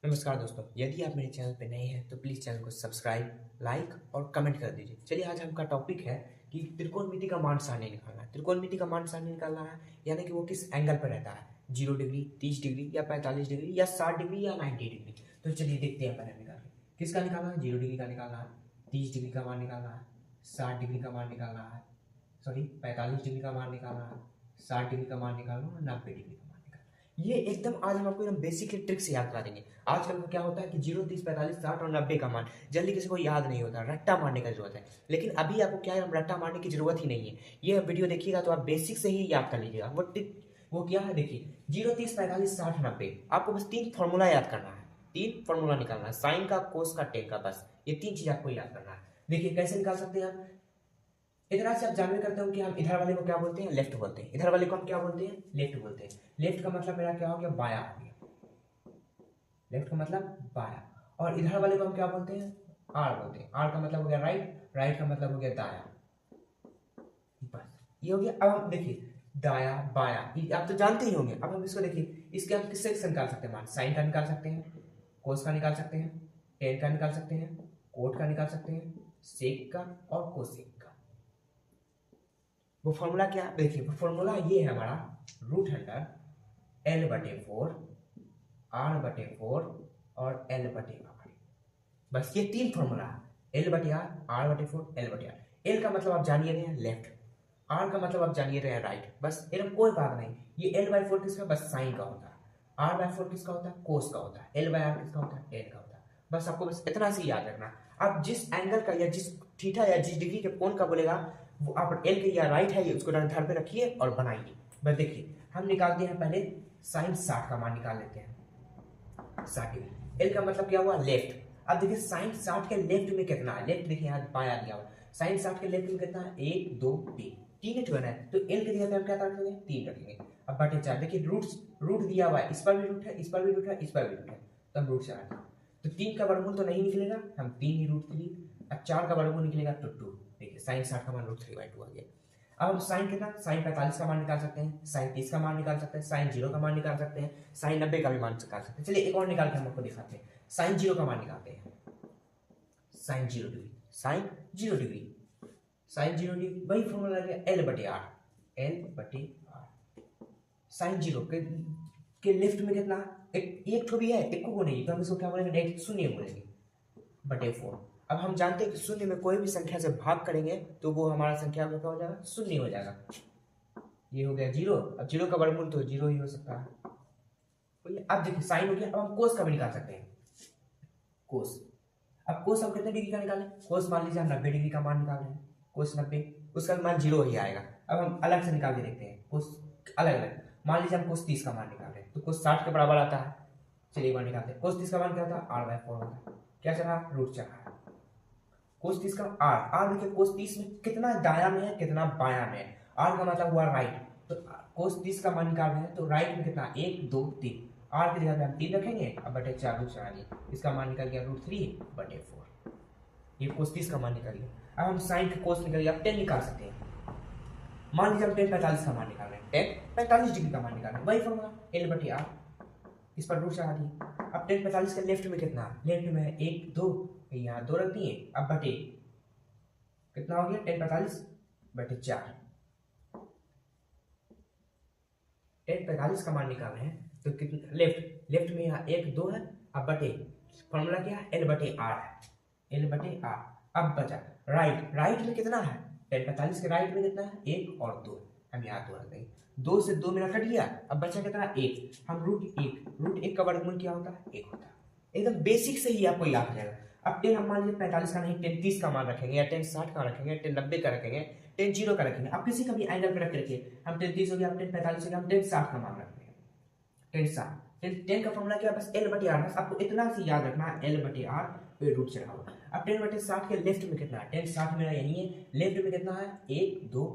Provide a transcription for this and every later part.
नमस्कार दोस्तों, यदि आप मेरे चैनल पे नए हैं तो प्लीज़ चैनल को सब्सक्राइब, लाइक और कमेंट कर दीजिए। चलिए आज हमका टॉपिक है कि त्रिकोणमिति का मान सारणी निकालना है। त्रिकोणमिति का मान सारणी निकालना है यानी कि वो किस एंगल पर रहता है, 0 डिग्री, 30 डिग्री या 45 डिग्री या 60 डिग्री या 90 डिग्री। तो चलिए देखते हैं पहले निकाल के। किसका निकालना है? 0 डिग्री का निकालना है, 30 डिग्री का मान निकालना है, 60 डिग्री का मान निकालना है, 45 डिग्री का मान निकालना है, 60 डिग्री का मान निकालना है, 90 डिग्री का मान निकालना है। ये एकदम आज हम आपको एकदम बेसिक ट्रिक से याद करा देंगे। आजकल का क्या होता है कि 0, 30, 45, 60 और 90 का मान जल्दी किसी को याद नहीं होता, रट्टा मारने का जरूरत है। लेकिन अभी आपको क्या है, रट्टा मारने की जरूरत ही नहीं है। ये वीडियो देखिएगा तो आप बेसिक से ही याद कर लीजिएगा। वो क्या है देखिए, 0, 30, 45, 60, 90 आपको बस 3 फॉर्मूला याद करना है, 3 फॉर्मूला निकालना है, साइन का, कोस का, टेन का। बस ये 3 चीज आपको याद करना है। देखिए कैसे निकाल सकते हैं आप। इतना से आप जानवे करते हो कि हम इधर वाले को क्या बोलते हैं, लेफ्ट बोलते हैं। इधर वाले को हम क्या बोलते हैं, लेफ्ट बोलते हैं। लेफ्ट का मतलब मेरा क्या हो गया, बाया हो गया। लेफ्ट का मतलब बाया। और इधर वाले को हम क्या बोलते हैं, आर बोलते हैं। आर का मतलब हो गया राइट, राइट का मतलब हो गया दाया। बस ये हो गया। अब हम देखिए दाया बाया, ये आप तो जानते ही होंगे। अब हम इसको देखिए, इसके हम किससे निकाल सकते हैं मान, साइन का निकाल सकते हैं, कोस का निकाल सकते हैं, टेन का निकाल सकते हैं, कोट का निकाल सकते हैं, सेक का और कोसेक का। वो फॉर्मूला क्या देखिए, वो फॉर्मूला ये है हमारा, रूट अंडर L/4 R/4 और L/R। बस ये 3 फॉर्मूला है, L/R, R/4, L/R। L का मतलब आप जानिए रहे हैं लेफ्ट, R का मतलब आप जानिए रहे हैं राइट। बस एकदम कोई बात नहीं। ये L/4 किसका, बस साइन का होता है। R/4 किसका होता है, कोस का होता है। L/R किसका होता है, टेन का होता है। बस आपको बस इतना सी याद रखना। आप जिस एंगल का या जिस थीटा या जिस डिग्री के कोण का बोलेगा, वो आप एल के या राइट है ये उसको ध्यान पे रखिए और बनाइए। बस देखिए हम निकालते हैं पहले साइन 60 का मान निकाल लेते हैं। 60 डिग्री, एल का मतलब क्या हुआ, लेफ्ट। अब देखिए साइन 60 के लेफ्ट में कितना है, लेफ्ट देखिए यहाँ बाया दिया हुआ। साइन 60 के लेफ्ट में कितना है, 1 2 3, 3 है ना, तो एल के जगह पे हम क्या रखेंगे, 3 रखेंगे। अब बटे 4, देखिए रूट दिया हुआ है, इस पर भी रूट है, इस पर भी रूट है, इस पर भी रूट है, तो हम रूट 4। तो 3 का वर्गमूल तो नहीं निकलेगा, हम 3 ही रूट 3। अब 4 का वर्गमूल निकलेगा तो 2। देखिए साइन 60 का मान √3/2 आ गया। अब हम साइन कितना, साइन 45 का मान निकाल सकते हैं, साइन 30 का मान निकाल सकते हैं, साइन 0 का मान निकाल सकते हैं, साइन 90 का भी मान निकाल सकते हैं। चलिए एक और निकाल के हम आपको दिखाते हैं। साइन 0 का मान निकालते हैं, sine 0 degree, sine 0 degree, sine 0 degree, वही फॉर्मूला लग गया L/R, L/R। साइन 0 के लेफ्ट में कितना, एक ठो भी है, एक को नहीं, तो हम इसको क्या बोलेंगे, डायरेक्ट शून्य बोलेंगे, बटे 4। अब हम जानते हैं कि शून्य में कोई भी संख्या से भाग करेंगे तो वो हमारा संख्या क्या हो जाएगा, शून्य हो जाएगा। ये हो गया 0। अब 0 का वर्गमूल तो 0 ही हो सकता है। अब देखिए साइन हो गया। अब हम कोस का भी निकाल सकते हैं, कोस। अब कोस हम कितने डिग्री का निकालें, कोस मान लीजिए हम 90 डिग्री का मान निकाल रहे हैं, कोस 90, उसका मान 0 ही आएगा। अब हम अलग से निकाल के देखते हैं कोस अलग अलग। मान लीजिए हम कोस 30 का मान निकाल रहे हैं, तो कोस 60 के बराबर आता है। चलिए एक बार निकालते हैं। कोस 30 का मान क्या होता है, R/4 होता है। क्या चला, रूट चला। कोस 30 का आर देखिए, कोस 30 में कितना दाया में है, कितना बाया में है। आर का मतलब हुआ राइट, तो कोस 30 का मान निकाल रहे हैं तो राइट में कितना, 1 2 3। आर की जगह पे हम 3 रखेंगे, अब बटे 4 रूट 4, इसका मान निकल गया √3/4। ये कोस 30 का मान निकल गया। अब हम साइन का कोस निकल गया, अब 10 निकाल सकते हैं। मान लीजिए हम 10 45 का मान निकाल रहे हैं, 10 45 डिग्री का मान निकाल रहे हैं, वही फॉर्मूला L/R, इस पर रूट 4 दिए। अब 10 45 के लेफ्ट में कितना, लेफ्ट में है 1 2, यहाँ 2 रख दिए। अब बटे कितना हो गया, 10 45 बटे 4। 10 45 का मान निकाल रहे हैं तो कितना, लेफ्ट में यहाँ 1 2 है। अब बटे फॉर्मूला क्या है, L/R है, L/R। अब बचा राइट में कितना है, 10 45 के राइट में कितना है, 1 और 2, हम यहाँ 2 रख देंगे। 2 से 2 मेरा कट गया, अब बचा कितना, 1। हम √1 का वर्गमूल क्या होता है, 1 होता है। एकदम बेसिक से ही आपको याद रहेगा। अब 10 हम मान लीजिए 45 का नहीं, 10 30 का मान रखेंगे, या 10 60 का रखेंगे, 10 90 का रखेंगे, 10 0 का रखेंगे। अब किसी का भी एंगल पे रख के रखिए, हम 10 30 हो गया, 10 45 हो गया, हम 10 60 का मान रखेंगे। 10 60, 10 का फॉर्मूला क्या है, बस L/R। बस आपको इतना सी याद रखना है, L/R पे रूट चढ़ा हुआ। अब 10 बटे 60 के लेफ्ट में कितना है, 10 60 मेरा यही है, लेफ्ट में कितना है, 1 2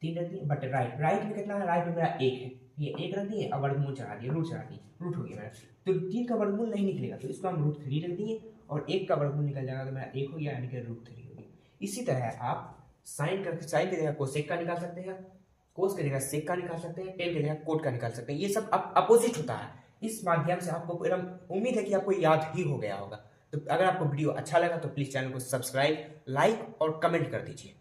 3 रख दिए, बट राइट में कितना है, राइट में मेरा 1 है, ये 1 रख दिए। अब वर्गमूल चढ़ा दिए, रूट चढ़ा दिए, रूट हो गया मेरा। तो 3 का वर्गमूल नहीं निकलेगा, तो इसको हम √3 रख दिए, और 1 का वर्गमूल निकल जाएगा तो मेरा 1 हो गया, यानी कि √3 हो गया। इसी तरह आप साइन की जगह कोसेक का निकाल सकते हैं, कोस की जगह सेक का निकाल सकते हैं, टेन की जगह कोट का निकाल सकते हैं। ये सब अपोजिट होता है, इस माध्यम से आपको पूरा उम्मीद है कि आपको याद ही हो गया होगा। तो अगर आपको वीडियो अच्छा लगा तो प्लीज़ चैनल को सब्सक्राइब, लाइक और कमेंट कर दीजिए।